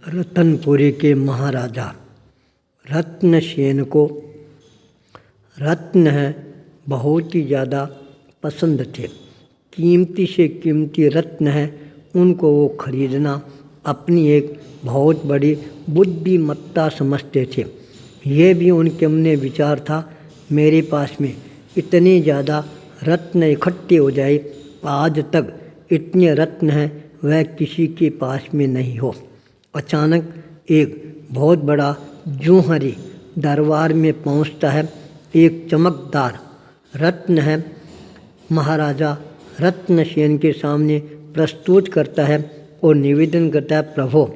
रतनपुरी के महाराजा रत्नसेन को रत्न है बहुत ही ज़्यादा पसंद थे। कीमती से कीमती रत्न है, उनको वो खरीदना अपनी एक बहुत बड़ी बुद्धिमत्ता समझते थे। ये भी उनके मन विचार था, मेरे पास में इतने ज़्यादा रत्न इकट्ठे हो जाए, आज तक इतने रत्न हैं वह किसी के पास में नहीं हो। अचानक एक बहुत बड़ा जौहरी दरबार में पहुंचता है। एक चमकदार रत्न है, महाराजा रत्नसेन के सामने प्रस्तुत करता है और निवेदन करता है, प्रभु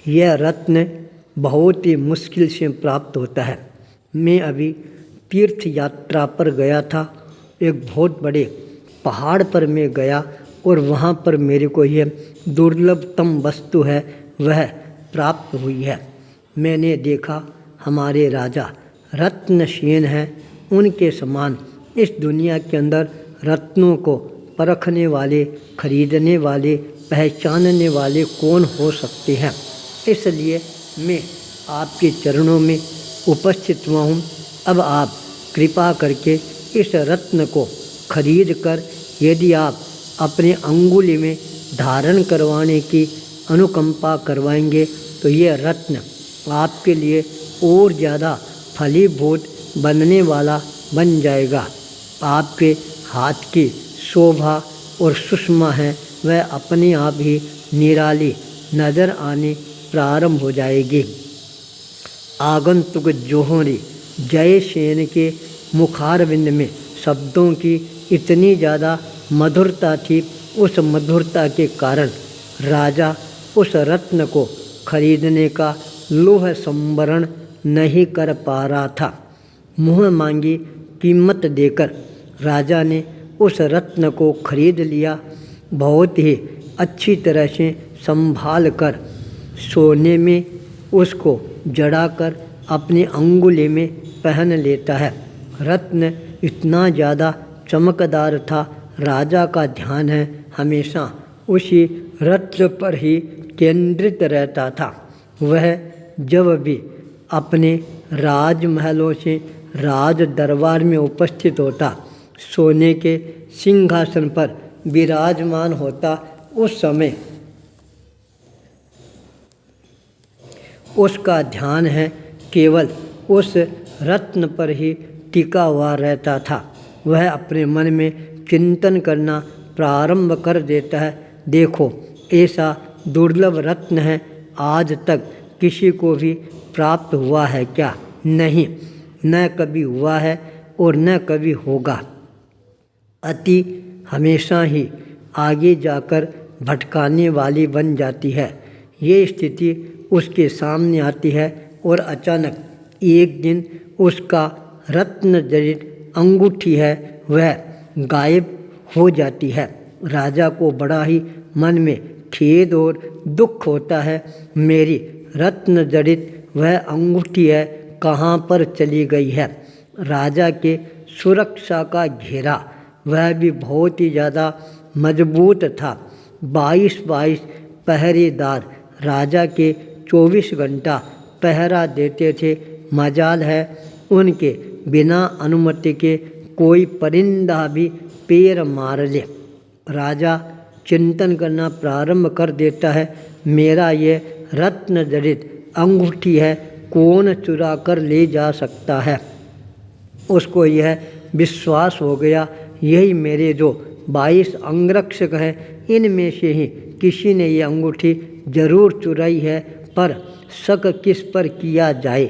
यह रत्न बहुत ही मुश्किल से प्राप्त होता है। मैं अभी तीर्थ यात्रा पर गया था, एक बहुत बड़े पहाड़ पर मैं गया और वहाँ पर मेरे को यह दुर्लभतम वस्तु है वह प्राप्त हुई है। मैंने देखा हमारे राजा रत्नसेन हैं, उनके समान इस दुनिया के अंदर रत्नों को परखने वाले, खरीदने वाले, पहचानने वाले कौन हो सकते हैं। इसलिए मैं आपके चरणों में उपस्थित हुआ हूँ। अब आप कृपा करके इस रत्न को खरीद कर यदि आप अपने अंगुली में धारण करवाने की अनुकंपा करवाएंगे तो यह रत्न आपके लिए और ज़्यादा फलीभूत बनने वाला बन जाएगा। आपके हाथ की शोभा और सुषमा है वह अपने आप ही निराली नज़र आने प्रारंभ हो जाएगी। आगंतुक जौहरी जयसेन के मुखारविंद में शब्दों की इतनी ज़्यादा मधुरता थी, उस मधुरता के कारण राजा उस रत्न को खरीदने का लोह संबरण नहीं कर पा रहा था। मुँह मांगी कीमत देकर राजा ने उस रत्न को खरीद लिया। बहुत ही अच्छी तरह से संभाल कर सोने में उसको जड़ाकर अपनी अंगुली में पहन लेता है। रत्न इतना ज़्यादा चमकदार था, राजा का ध्यान है हमेशा उसी रत्न पर ही केंद्रित रहता था। वह जब भी अपने राजमहलों से राज दरबार में उपस्थित होता, सोने के सिंहासन पर विराजमान होता, उस समय उसका ध्यान है केवल उस रत्न पर ही टिका हुआ रहता था। वह अपने मन में चिंतन करना प्रारंभ कर देता है, देखो ऐसा दुर्लभ रत्न है, आज तक किसी को भी प्राप्त हुआ है क्या? नहीं, न कभी हुआ है और न कभी होगा। अति हमेशा ही आगे जाकर भटकाने वाली बन जाती है। ये स्थिति उसके सामने आती है और अचानक एक दिन उसका रत्न जड़ित अंगूठी है वह गायब हो जाती है। राजा को बड़ा ही मन में खेद और दुख होता है, मेरी रत्न जड़ित वह अंगूठी है कहाँ पर चली गई है। राजा के सुरक्षा का घेरा वह भी बहुत ही ज़्यादा मजबूत था। 22 पहरेदार राजा के 24 घंटा पहरा देते थे। मजाल है उनके बिना अनुमति के कोई परिंदा भी पैर मार ले। राजा चिंतन करना प्रारंभ कर देता है, मेरा ये रत्न जड़ित अंगूठी है कौन चुरा कर ले जा सकता है। उसको यह विश्वास हो गया, यही मेरे जो 22 अंगरक्षक हैं इनमें से ही किसी ने ये अंगूठी जरूर चुराई है। पर शक किस पर किया जाए,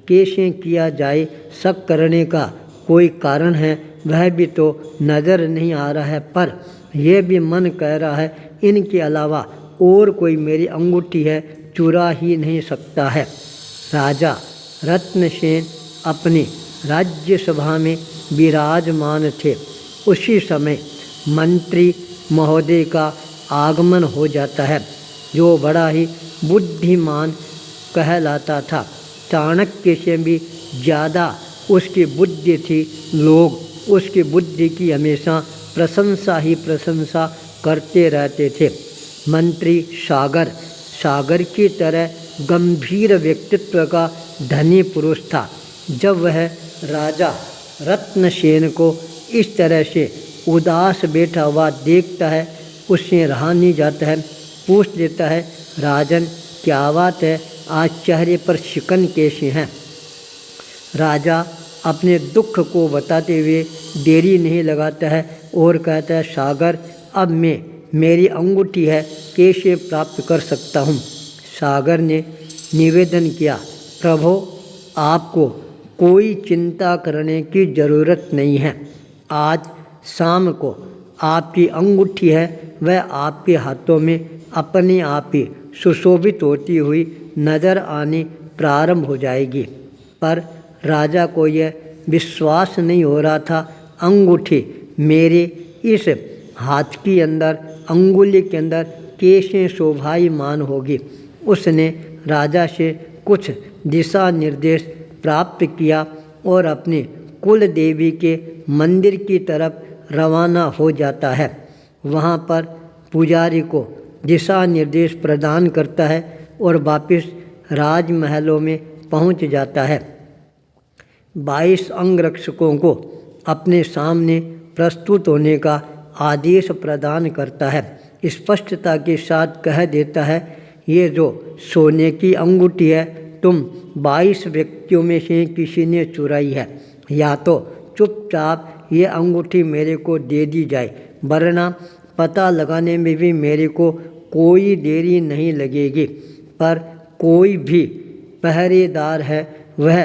कैसे किया जाए, शक करने का कोई कारण है वह भी तो नज़र नहीं आ रहा है। पर यह भी मन कह रहा है इनके अलावा और कोई मेरी अंगूठी है चुरा ही नहीं सकता है। राजा रत्नसेन अपनी राज्यसभा में विराजमान थे। उसी समय मंत्री महोदय का आगमन हो जाता है, जो बड़ा ही बुद्धिमान कहलाता था। चाणक्य से भी ज़्यादा उसकी बुद्धि थी। लोग उसकी बुद्धि की हमेशा प्रशंसा ही प्रशंसा करते रहते थे। मंत्री सागर सागर की तरह गंभीर व्यक्तित्व का धनी पुरुष था। जब वह राजा रत्नसेन को इस तरह से उदास बैठा हुआ देखता है, उससे रहा नहीं जाता है। पूछ लेता है, राजन क्या बात है, आज चेहरे पर शिकन कैसे हैं? राजा अपने दुख को बताते हुए देरी नहीं लगाता है और कहता है, सागर अब मैं मेरी अंगूठी है कैसे प्राप्त कर सकता हूँ? सागर ने निवेदन किया, प्रभु आपको कोई चिंता करने की ज़रूरत नहीं है। आज शाम को आपकी अंगूठी है वह आपके हाथों में अपने आप ही सुशोभित होती हुई नज़र आनी प्रारंभ हो जाएगी। पर राजा को यह विश्वास नहीं हो रहा था, अंगूठी मेरे इस हाथ के अंदर, अंगुली के अंदर कैसे शोभायमान होगी। उसने राजा से कुछ दिशा निर्देश प्राप्त किया और अपने कुल देवी के मंदिर की तरफ रवाना हो जाता है। वहाँ पर पुजारी को दिशा निर्देश प्रदान करता है और वापस राजमहलों में पहुँच जाता है। 22 अंगरक्षकों को अपने सामने प्रस्तुत होने का आदेश प्रदान करता है। स्पष्टता के साथ कह देता है, ये जो सोने की अंगूठी है तुम 22 व्यक्तियों में से किसी ने चुराई है। या तो चुपचाप ये अंगूठी मेरे को दे दी जाए, वरना पता लगाने में भी मेरे को कोई देरी नहीं लगेगी। पर कोई भी पहरेदार है वह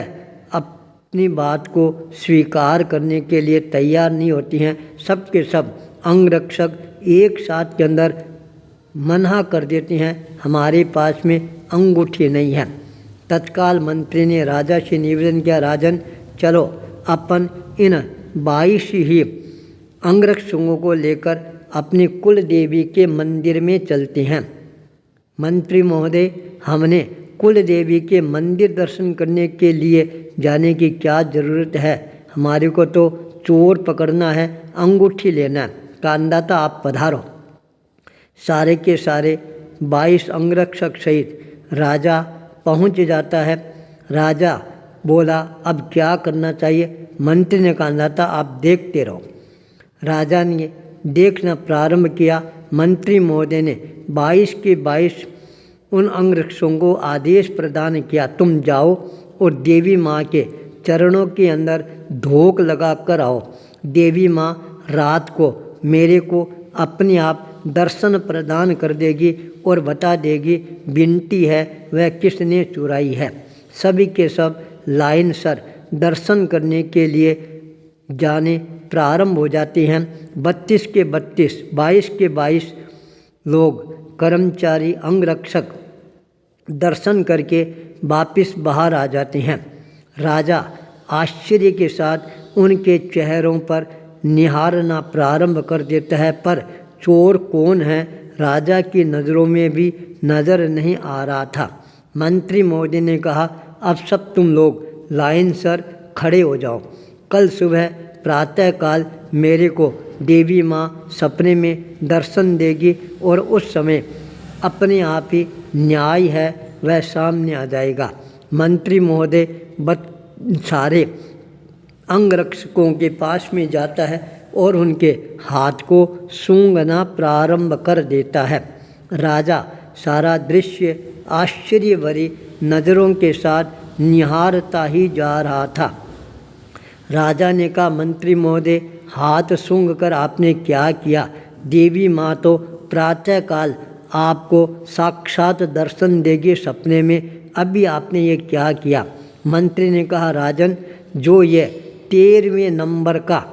अपनी बात को स्वीकार करने के लिए तैयार नहीं होती हैं। सब के सब अंगरक्षक एक साथ के अंदर मना कर देते हैं, हमारे पास में अंगूठी नहीं है। तत्काल मंत्री ने राजा से निवेदन किया, राजन चलो अपन इन 22 ही अंगरक्षकों को लेकर अपनी कुल देवी के मंदिर में चलते हैं। मंत्री महोदय, हमने कुल देवी के मंदिर दर्शन करने के लिए जाने की क्या ज़रूरत है? हमारे को तो चोर पकड़ना है, अंगूठी लेना है। कांदाता आप पधारो। सारे के सारे 22 अंगरक्षक सहित राजा पहुंच जाता है। राजा बोला, अब क्या करना चाहिए? मंत्री ने कहा, कांदाता आप देखते रहो। राजा ने देखना प्रारंभ किया। मंत्री महोदय ने 22 के 22 उन अंगरक्षकों को आदेश प्रदान किया, तुम जाओ और देवी माँ के चरणों के अंदर धोख लगा कर आओ। देवी माँ रात को मेरे को अपने आप दर्शन प्रदान कर देगी और बता देगी बिनती है वह किसने चुराई है। सभी के सब लाइन सर दर्शन करने के लिए जाने प्रारंभ हो जाते हैं। 32 के 32, 22 के 22 लोग कर्मचारी अंगरक्षक दर्शन करके वापस बाहर आ जाते हैं। राजा आश्चर्य के साथ उनके चेहरों पर निहारना प्रारंभ कर देता है, पर चोर कौन है राजा की नज़रों में भी नज़र नहीं आ रहा था। मंत्री महोदय ने कहा, अब सब तुम लोग लाइन सर खड़े हो जाओ। कल सुबह प्रातःकाल मेरे को देवी माँ सपने में दर्शन देगी और उस समय अपने आप ही न्याय है वह सामने आ जाएगा। मंत्री महोदय सारे अंगरक्षकों के पास में जाता है और उनके हाथ को सूंघना प्रारंभ कर देता है। राजा सारा दृश्य आश्चर्य भरी नज़रों के साथ निहारता ही जा रहा था। राजा ने कहा, मंत्री महोदय हाथ सूंघ कर आपने क्या किया? देवी माँ तो प्रातःकाल आपको साक्षात दर्शन देगी सपने में, अभी आपने ये क्या किया? मंत्री ने कहा, राजन जो ये 13वें नंबर का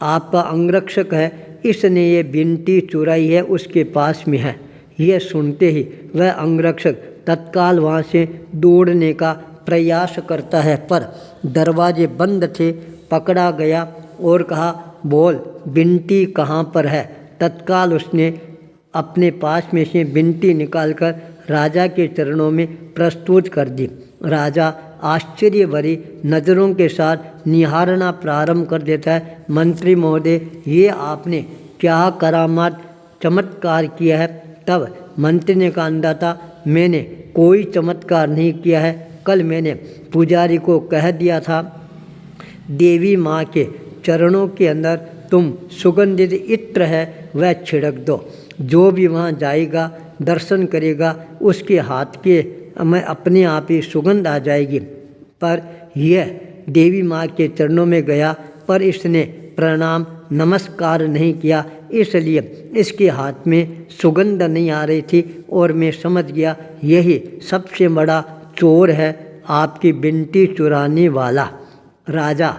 आपका अंगरक्षक है, इसने ये बिनती चुराई है, उसके पास में है। यह सुनते ही वह अंगरक्षक तत्काल वहाँ से दौड़ने का प्रयास करता है, पर दरवाजे बंद थे। पकड़ा गया और कहा, बोल बिनती कहाँ पर है? तत्काल उसने अपने पास में से बिनती निकालकर राजा के चरणों में प्रस्तुत कर दी। राजा आश्चर्य भरी नज़रों के साथ निहारना प्रारंभ कर देता है। मंत्री महोदय, ये आपने क्या करामात चमत्कार किया है? तब मंत्री ने कहा, अंदाता मैंने कोई चमत्कार नहीं किया है। कल मैंने पुजारी को कह दिया था, देवी माँ के चरणों के अंदर तुम सुगंधित इत्र है वह छिड़क दो। जो भी वहाँ जाएगा, दर्शन करेगा, उसके हाथ के में अपने आप ही सुगंध आ जाएगी। पर यह देवी माँ के चरणों में गया, पर इसने प्रणाम नमस्कार नहीं किया, इसलिए इसके हाथ में सुगंध नहीं आ रही थी। और मैं समझ गया यही सबसे बड़ा चोर है, आपकी बिंटी चुराने वाला। राजा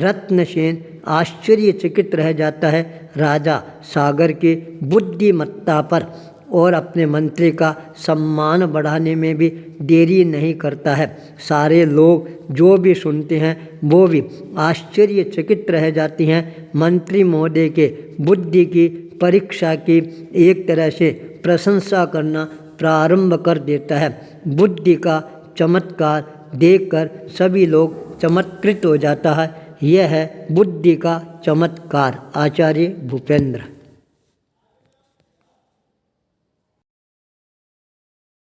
रत्नसेन आश्चर्यचकित रह जाता है। राजा सागर की बुद्धिमत्ता पर और अपने मंत्री का सम्मान बढ़ाने में भी देरी नहीं करता है। सारे लोग जो भी सुनते हैं वो भी आश्चर्यचकित रह जाती हैं। मंत्री महोदय के बुद्धि की परीक्षा की एक तरह से प्रशंसा करना प्रारंभ कर देता है। बुद्धि का चमत्कार देखकर सभी लोग चमत्कृत हो जाता है। यह है बुद्धि का चमत्कार। आचार्य भूपेंद्र।